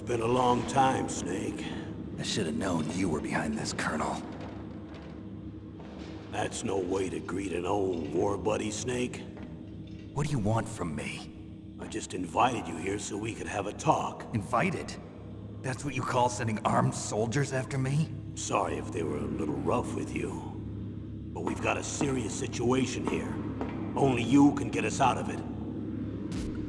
been a long time, Snake. I should have known you were behind this, Colonel. That's no way to greet an old war buddy, Snake. What do you want from me? I just invited you here so we could have a talk. Invited? That's what you call sending armed soldiers after me? Sorry if they were a little rough with you. But we've got a serious situation here. Only you can get us out of it.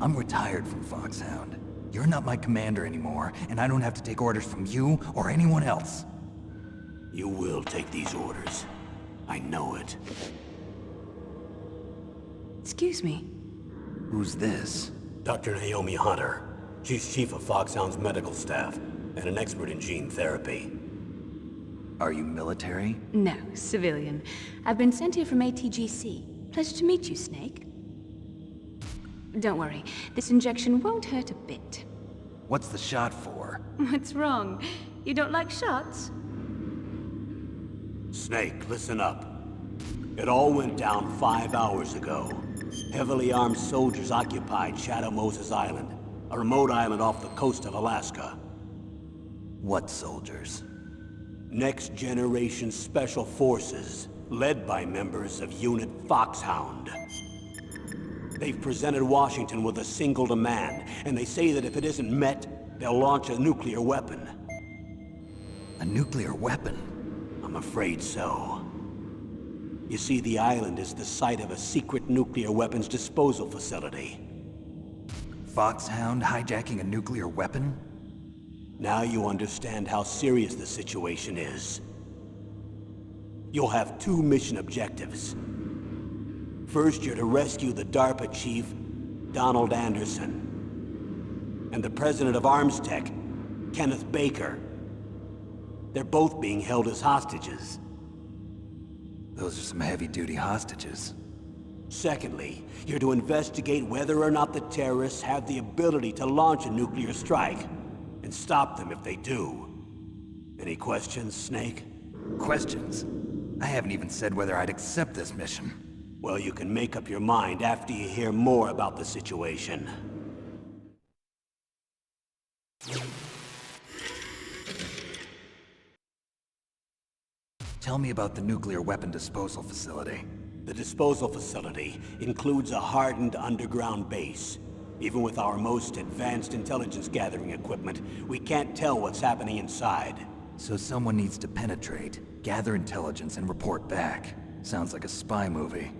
I'm retired from FOXHOUND. You're not my commander anymore, and I don't have to take orders from you or anyone else. You will take these orders. I know it. Excuse me. Who's this? Dr. Naomi Hunter. She's chief of FOXHOUND's medical staff, and an expert in gene therapy. Are you military? No, civilian. I've been sent here from ATGC. Pleasure to meet you, Snake. Don't worry, this injection won't hurt a bit. What's the shot for? What's wrong? You don't like shots? Snake, listen up. It all went down 5 hours ago. Heavily armed soldiers occupied Shadow Moses Island, a remote island off the coast of Alaska. What soldiers? Next Generation Special Forces, led by members of Unit FOXHOUND. They've presented Washington with a single demand, and they say that if it isn't met, they'll launch a nuclear weapon. A nuclear weapon? I'm afraid so. You see, the island is the site of a secret nuclear weapons disposal facility. FOXHOUND hijacking a nuclear weapon? Now you understand how serious the situation is. You'll have 2 mission objectives. First, you're to rescue the DARPA chief, Donald Anderson, and the president of Arms Tech, Kenneth Baker. They're both being held as hostages. Those are some heavy-duty hostages. Secondly, you're to investigate whether or not the terrorists have the ability to launch a nuclear strike, and stop them if they do. Any questions, Snake? Questions? I haven't even said whether I'd accept this mission. Well, you can make up your mind after you hear more about the situation. Tell me about the nuclear weapon disposal facility. The disposal facility includes a hardened underground base. Even with our most advanced intelligence gathering equipment, we can't tell what's happening inside. So someone needs to penetrate, gather intelligence, and report back. Sounds like a spy movie.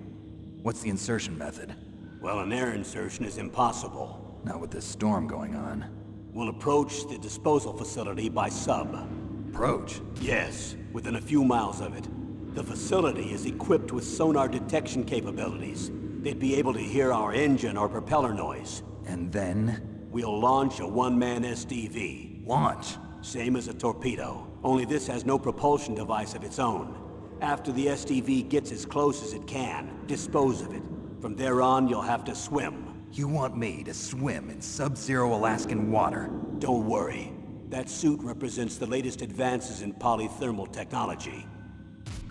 What's the insertion method? Well, an air insertion is impossible. Not with this storm going on. We'll approach the disposal facility by sub. Approach? Yes, within a few miles of it. The facility is equipped with sonar detection capabilities. They'd be able to hear our engine or propeller noise. And then? We'll launch a one-man SDV. Launch? Same as a torpedo, only this has no propulsion device of its own. After the SDV gets as close as it can, dispose of it. From there on, you'll have to swim. You want me to swim in sub-zero Alaskan water? Don't worry. That suit represents the latest advances in polythermal technology.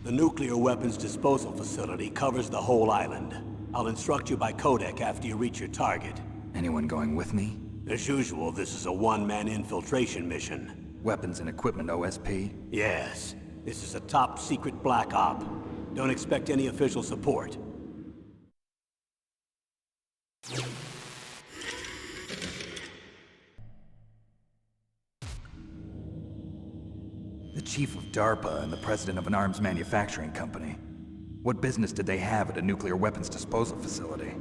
The nuclear weapons disposal facility covers the whole island. I'll instruct you by codec after you reach your target. Anyone going with me? As usual, this is a one-man infiltration mission. Weapons and equipment OSP? Yes. This is a top-secret black op. Don't expect any official support. The chief of DARPA and the president of an arms manufacturing company. What business did they have at a nuclear weapons disposal facility?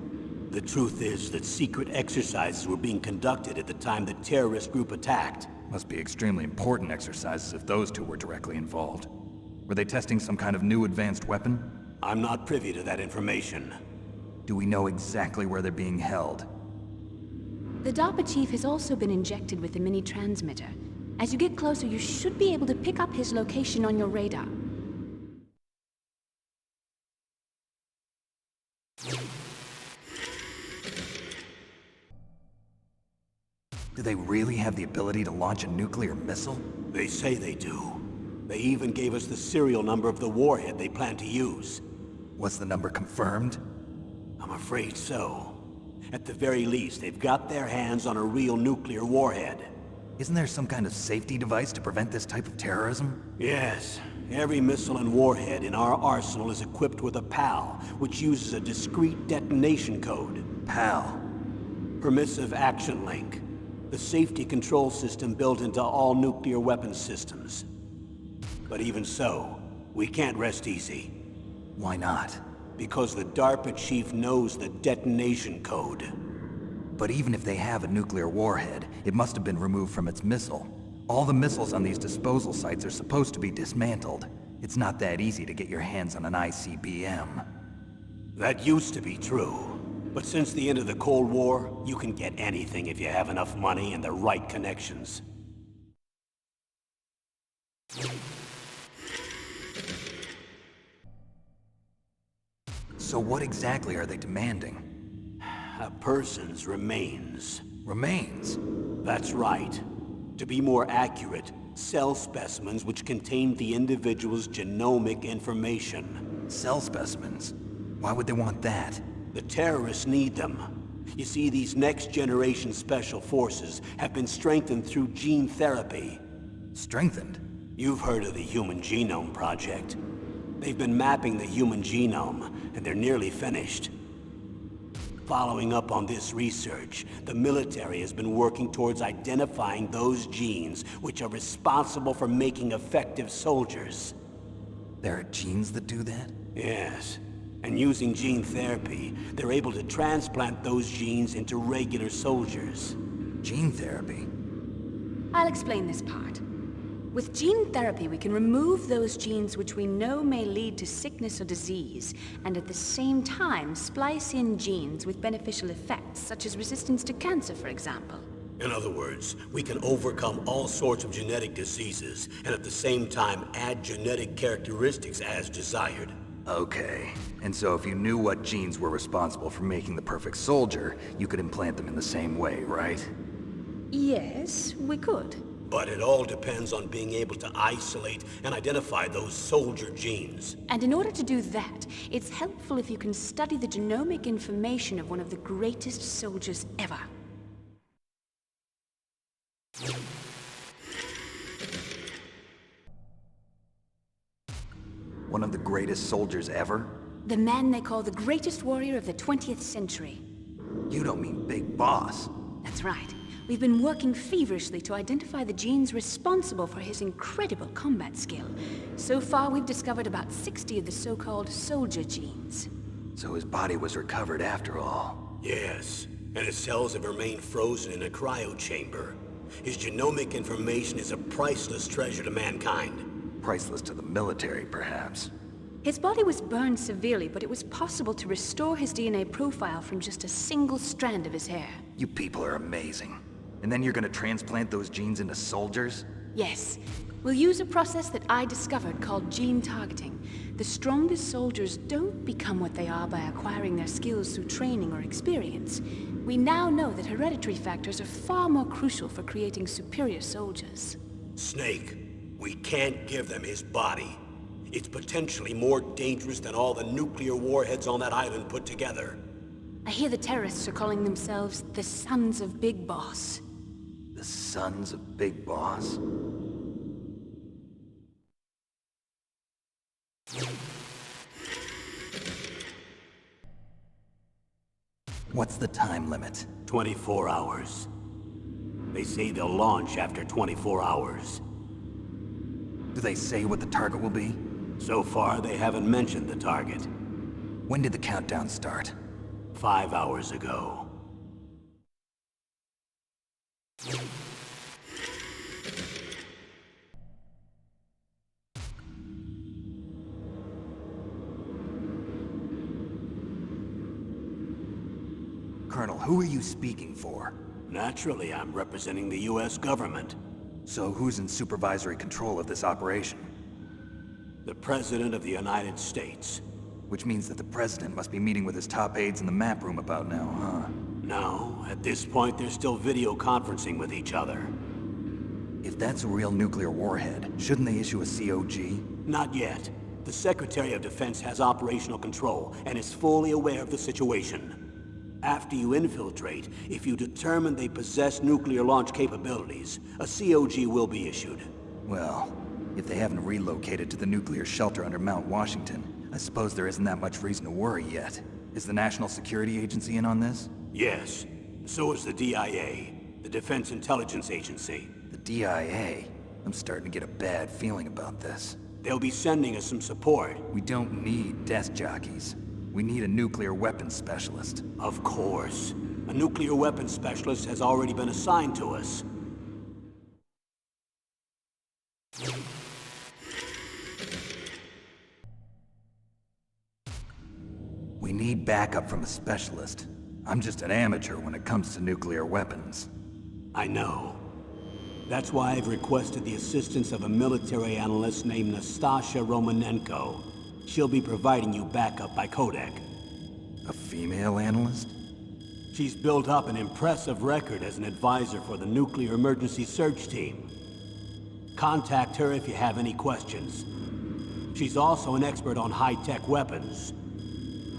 The truth is that secret exercises were being conducted at the time the terrorist group attacked. Must be extremely important exercises if those two were directly involved. Were they testing some kind of new advanced weapon? I'm not privy to that information. Do we know exactly where they're being held? The DARPA chief has also been injected with a mini transmitter. As you get closer, you should be able to pick up his location on your radar. Do they really have the ability to launch a nuclear missile? They say they do. They even gave us the serial number of the warhead they plan to use. Was the number confirmed? I'm afraid so. At the very least, they've got their hands on a real nuclear warhead. Isn't there some kind of safety device to prevent this type of terrorism? Yes. Every missile and warhead in our arsenal is equipped with a PAL, which uses a discrete detonation code. PAL. Permissive Action Link. The safety control system built into all nuclear weapons systems. But even so, we can't rest easy. Why not? Because the DARPA chief knows the detonation code. But even if they have a nuclear warhead, it must have been removed from its missile. All the missiles on these disposal sites are supposed to be dismantled. It's not that easy to get your hands on an ICBM. That used to be true. But since the end of the Cold War, you can get anything if you have enough money and the right connections. So what exactly are they demanding? A person's remains. Remains? That's right. To be more accurate, cell specimens which contain the individual's genomic information. Cell specimens? Why would they want that? The terrorists need them. You see, these next-generation special forces have been strengthened through gene therapy. Strengthened? You've heard of the Human Genome Project. They've been mapping the human genome, and they're nearly finished. Following up on this research, the military has been working towards identifying those genes which are responsible for making effective soldiers. There are genes that do that? Yes. And using gene therapy, they're able to transplant those genes into regular soldiers. Gene therapy? I'll explain this part. With gene therapy, we can remove those genes which we know may lead to sickness or disease, and at the same time splice in genes with beneficial effects, such as resistance to cancer, for example. In other words, we can overcome all sorts of genetic diseases, and at the same time add genetic characteristics as desired. Okay. And so if you knew what genes were responsible for making the perfect soldier, you could implant them in the same way, right? Yes, we could. But it all depends on being able to isolate and identify those soldier genes. And in order to do that, it's helpful if you can study the genomic information of one of the greatest soldiers ever. One of the greatest soldiers ever? The man they call the greatest warrior of the 20th century. You don't mean Big Boss. That's right. We've been working feverishly to identify the genes responsible for his incredible combat skill. So far, we've discovered about 60 of the so-called soldier genes. So his body was recovered after all. Yes, and his cells have remained frozen in a cryo chamber. His genomic information is a priceless treasure to mankind. Priceless to the military, perhaps. His body was burned severely, but it was possible to restore his DNA profile from just a single strand of his hair. You people are amazing. And then you're gonna transplant those genes into soldiers? Yes. We'll use a process that I discovered called gene targeting. The strongest soldiers don't become what they are by acquiring their skills through training or experience. We now know that hereditary factors are far more crucial for creating superior soldiers. Snake, we can't give them his body. It's potentially more dangerous than all the nuclear warheads on that island put together. I hear the terrorists are calling themselves the Sons of Big Boss. The Sons of Big Boss? What's the time limit? 24 hours. They say they'll launch after 24 hours. Do they say what the target will be? So far, they haven't mentioned the target. When did the countdown start? 5 hours ago. Colonel, who are you speaking for? Naturally, I'm representing the U.S. government. So who's in supervisory control of this operation? The President of the United States. Which means that the President must be meeting with his top aides in the map room about now, huh? No, at this point they're still video conferencing with each other. If that's a real nuclear warhead, shouldn't they issue a COG? Not yet. The Secretary of Defense has operational control and is fully aware of the situation. After you infiltrate, if you determine they possess nuclear launch capabilities, a COG will be issued. Well, if they haven't relocated to the nuclear shelter under Mount Washington, I suppose there isn't that much reason to worry yet. Is the National Security Agency in on this? Yes. So is the DIA, the Defense Intelligence Agency. The DIA? I'm starting to get a bad feeling about this. They'll be sending us some support. We don't need desk jockeys. We need a nuclear weapons specialist. Of course. A nuclear weapons specialist has already been assigned to us. We need backup from a specialist. I'm just an amateur when it comes to nuclear weapons. I know. That's why I've requested the assistance of a military analyst named Nastasha Romanenko. She'll be providing you backup by Kodak. A female analyst? She's built up an impressive record as an advisor for the Nuclear Emergency Search Team. Contact her if you have any questions. She's also an expert on high-tech weapons.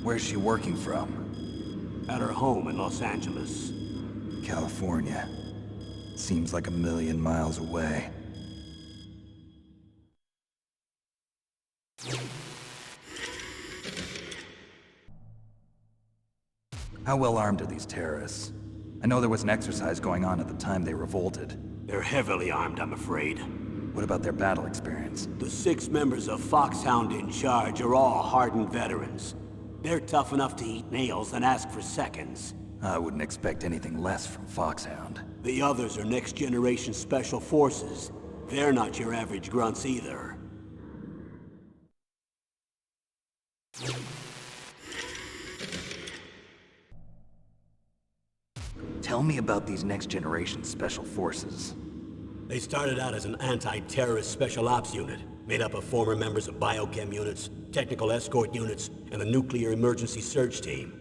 Where's she working from? At her home in Los Angeles. California. Seems like a million miles away. How well armed are these terrorists? I know there was an exercise going on at the time they revolted. They're heavily armed, I'm afraid. What about their battle experience? The 6 members of FOXHOUND in charge are all hardened veterans. They're tough enough to eat nails and ask for seconds. I wouldn't expect anything less from FOXHOUND. The others are next-generation special forces. They're not your average grunts either. Tell me about these next-generation special forces. They started out as an anti-terrorist special ops unit, made up of former members of biochem units, technical escort units, and the Nuclear Emergency Search Team.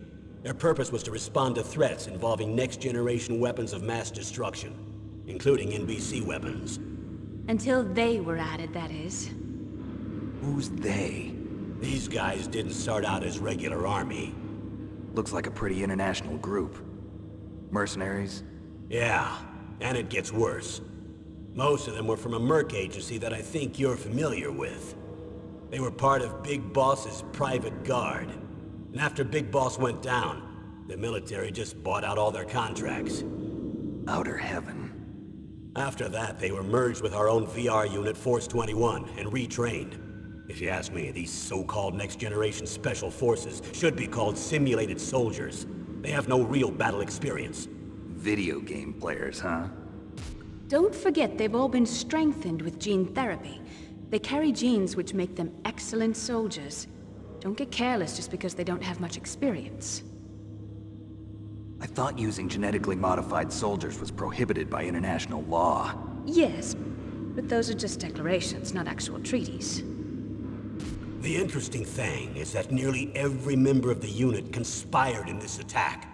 Their purpose was to respond to threats involving next-generation weapons of mass destruction, including NBC weapons. Until they were added, that is. Who's they? These guys didn't start out as regular army. Looks like a pretty international group. Mercenaries? Yeah, and it gets worse. Most of them were from a merc agency that I think you're familiar with. They were part of Big Boss's private guard. And after Big Boss went down, the military just bought out all their contracts. Outer heaven. After that, they were merged with our own VR unit, Force 21, and retrained. If you ask me, these so-called next-generation special forces should be called simulated soldiers. They have no real battle experience. Video game players, huh? Don't forget they've all been strengthened with gene therapy. They carry genes which make them excellent soldiers. Don't get careless just because they don't have much experience. I thought using genetically modified soldiers was prohibited by international law. Yes, but those are just declarations, not actual treaties. The interesting thing is that nearly every member of the unit conspired in this attack.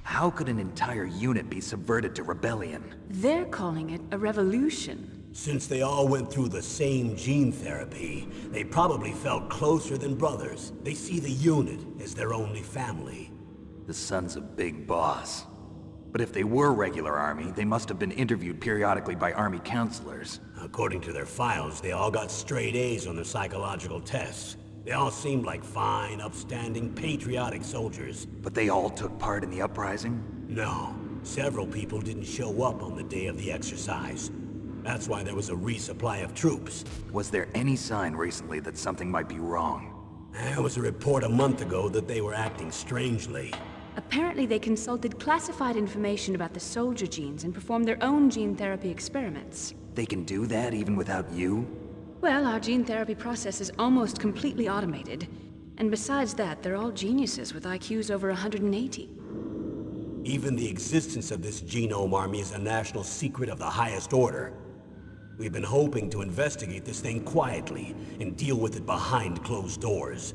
How could an entire unit be subverted to rebellion? They're calling it a revolution. Since they all went through the same gene therapy, they probably felt closer than brothers. They see the unit as their only family. The sons of Big Boss. But if they were regular army, they must have been interviewed periodically by army counselors. According to their files, they all got straight A's on their psychological tests. They all seemed like fine, upstanding, patriotic soldiers. But they all took part in the uprising? No. Several people didn't show up on the day of the exercise. That's why there was a resupply of troops. Was there any sign recently that something might be wrong? There was a report a month ago that they were acting strangely. Apparently they consulted classified information about the soldier genes and performed their own gene therapy experiments. They can do that even without you? Well, our gene therapy process is almost completely automated. And besides that, they're all geniuses with IQs over 180. Even the existence of this genome army is a national secret of the highest order. We've been hoping to investigate this thing quietly and deal with it behind closed doors.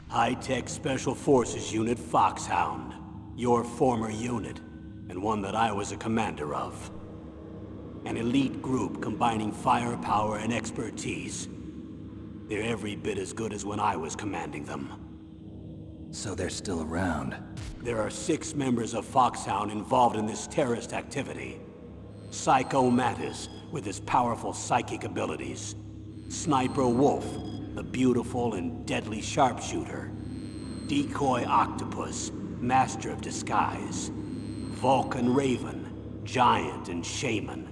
High-Tech Special Forces Unit FOXHOUND. your former unit, and one that I was a commander of. An elite group combining firepower and expertise. They're every bit as good as when I was commanding them. So they're still around. There are 6 members of FOXHOUND involved in this terrorist activity. Psycho Mantis, with his powerful psychic abilities. Sniper Wolf, a beautiful and deadly sharpshooter. Decoy Octopus, master of disguise. Vulcan Raven, giant and shaman.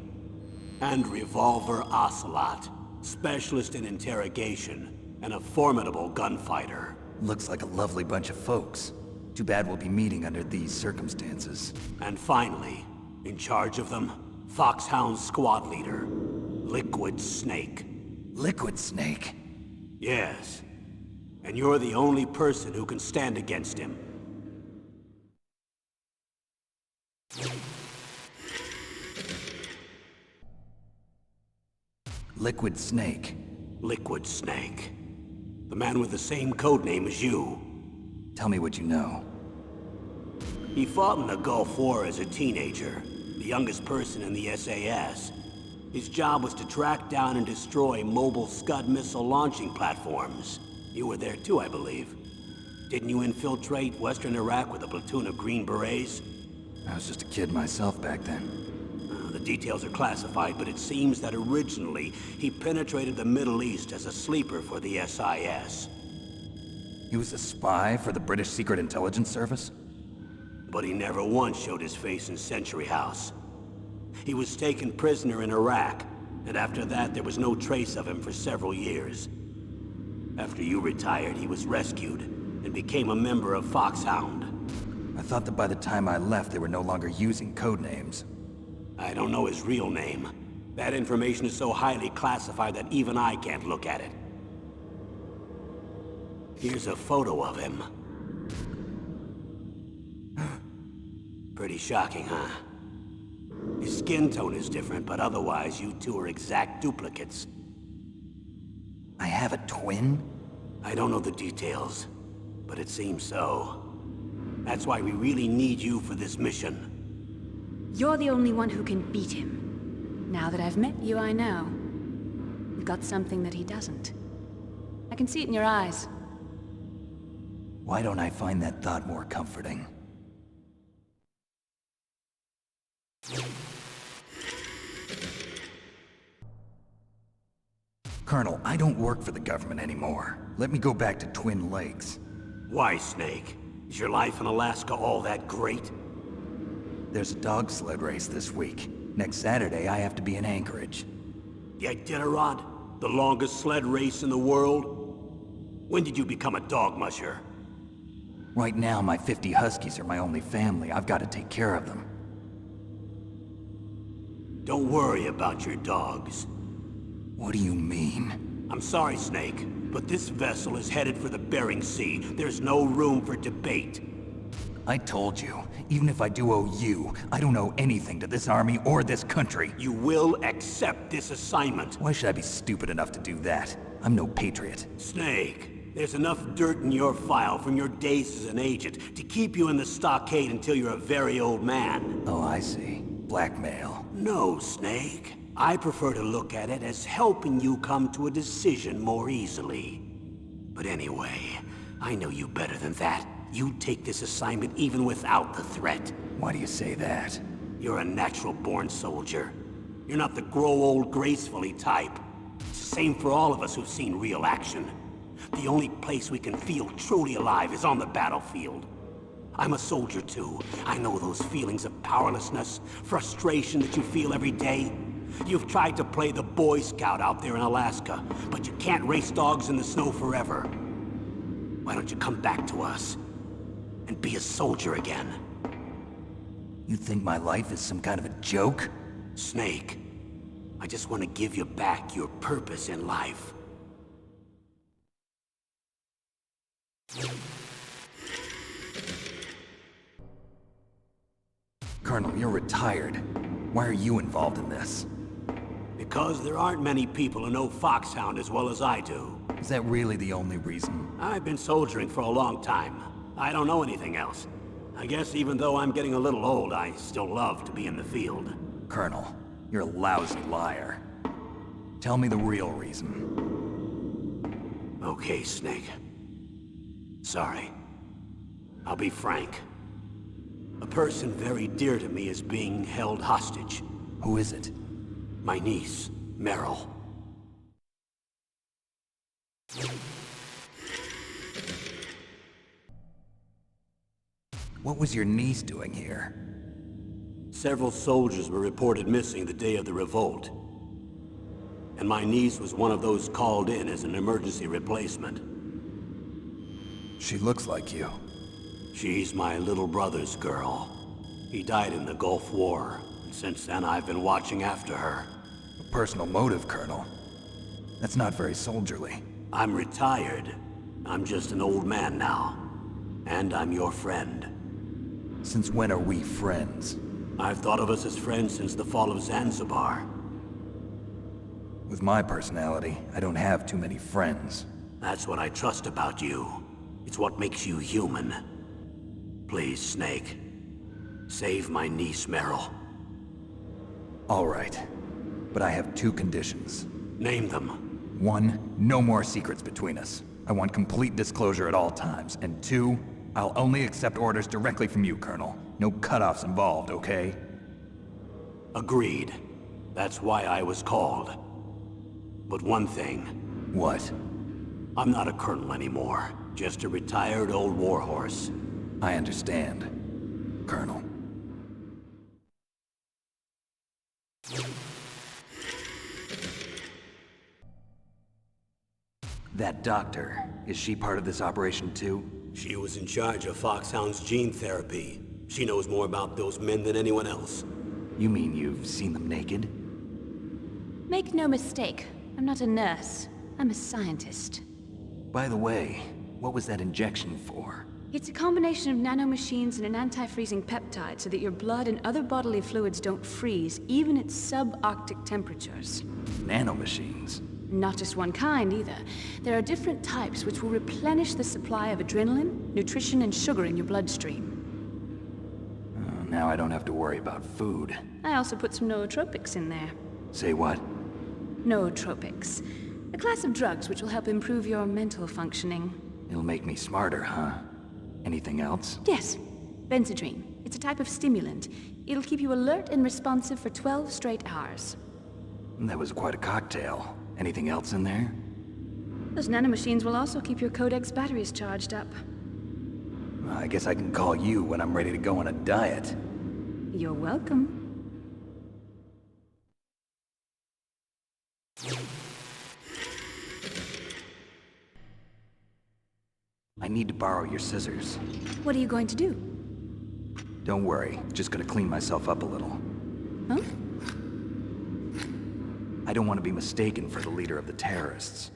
And Revolver Ocelot, specialist in interrogation and a formidable gunfighter. Looks like a lovely bunch of folks. Too bad we'll be meeting under these circumstances. And finally, in charge of them, FOXHOUND's squad leader, Liquid Snake. Liquid Snake? Yes. And you're the only person who can stand against him. Liquid Snake. Liquid Snake. The man with the same codename as you. Tell me what you know. He fought in the Gulf War as a teenager, the youngest person in the SAS. His job was to track down and destroy mobile Scud missile launching platforms. You were there too, I believe. Didn't you infiltrate Western Iraq with a platoon of Green Berets? I was just a kid myself back then. The details are classified, but it seems that originally he penetrated the Middle East as a sleeper for the SIS. He was a spy for the British Secret Intelligence Service? But he never once showed his face in Century House. He was taken prisoner in Iraq, and after that there was no trace of him for several years. After you retired, he was rescued and became a member of FOXHOUND. I thought that by the time I left, they were no longer using codenames. I don't know his real name. That information is so highly classified that even I can't look at it. Here's a photo of him. Pretty shocking, huh? His skin tone is different, but otherwise you two are exact duplicates. I have a twin? I don't know the details, but it seems so. That's why we really need you for this mission. You're the only one who can beat him. Now that I've met you, I know. You've got something that he doesn't. I can see it in your eyes. Why don't I find that thought more comforting? Colonel, I don't work for the government anymore. Let me go back to Twin Lakes. Why, Snake? Is your life in Alaska all that great? There's a dog sled race this week. Next Saturday, I have to be in Anchorage. The Iditarod? The longest sled race in the world? When did you become a dog musher? Right now, my 50 Huskies are my only family. I've got to take care of them. Don't worry about your dogs. What do you mean? I'm sorry, Snake, but this vessel is headed for the Bering Sea. There's no room for debate. I told you, even if I do owe you, I don't owe anything to this army or this country. You will accept this assignment. Why should I be stupid enough to do that? I'm no patriot. Snake, there's enough dirt in your file from your days as an agent to keep you in the stockade until you're a very old man. Oh, I see. Blackmail. No, Snake. I prefer to look at it as helping you come to a decision more easily. But anyway, I know you better than that. You take this assignment even without the threat. Why do you say that? You're a natural-born soldier. You're not the grow old gracefully type. It's the same for all of us who've seen real action. The only place we can feel truly alive is on the battlefield. I'm a soldier too. I know those feelings of powerlessness, frustration that you feel every day. You've tried to play the Boy Scout out there in Alaska, but you can't race dogs in the snow forever. Why don't you come back to us and be a soldier again? You think my life is some kind of a joke? Snake, I just want to give you back your purpose in life. Colonel, you're retired. Why are you involved in this? Because there aren't many people who know FOXHOUND as well as I do. Is that really the only reason? I've been soldiering for a long time. I don't know anything else. I guess even though I'm getting a little old, I still love to be in the field. Colonel, you're a lousy liar. Tell me the real reason. Okay, Snake. Sorry. I'll be frank. A person very dear to me is being held hostage. Who is it? My niece, Meryl. What was your niece doing here? Several soldiers were reported missing the day of the revolt. And my niece was one of those called in as an emergency replacement. She looks like you. She's my little brother's girl. He died in the Gulf War, and since then I've been watching after her. A personal motive, Colonel. That's not very soldierly. I'm retired. I'm just an old man now. And I'm your friend. Since when are we friends? I've thought of us as friends since the fall of Zanzibar. With my personality, I don't have too many friends. That's what I trust about you. It's what makes you human. Please, Snake. Save my niece, Meryl. All right. But I have two conditions. Name them. 1, no more secrets between us. I want complete disclosure at all times. And 2, I'll only accept orders directly from you, Colonel. No cutoffs involved, okay? Agreed. That's why I was called. But one thing. What? I'm not a colonel anymore. Just a retired old warhorse. I understand, Colonel. That doctor, is she part of this operation too? She was in charge of FOXHOUND's gene therapy. She knows more about those men than anyone else. You mean you've seen them naked? Make no mistake, I'm not a nurse. I'm a scientist. By the way, what was that injection for? It's a combination of nanomachines and an anti-freezing peptide so that your blood and other bodily fluids don't freeze, even at subarctic temperatures. Nanomachines? Not just one kind, either. There are different types which will replenish the supply of adrenaline, nutrition, and sugar in your bloodstream. Now I don't have to worry about food. I also put some nootropics in there. Say what? Nootropics. A class of drugs which will help improve your mental functioning. It'll make me smarter, huh? Anything else? Yes. Benzedrine. It's a type of stimulant. It'll keep you alert and responsive for 12 straight hours. That was quite a cocktail. Anything else in there? Those nanomachines will also keep your Codex batteries charged up. Well, I guess I can call you when I'm ready to go on a diet. You're welcome. I need to borrow your scissors. What are you going to do? Don't worry, just gonna clean myself up a little. Huh? I don't want to be mistaken for the leader of the terrorists.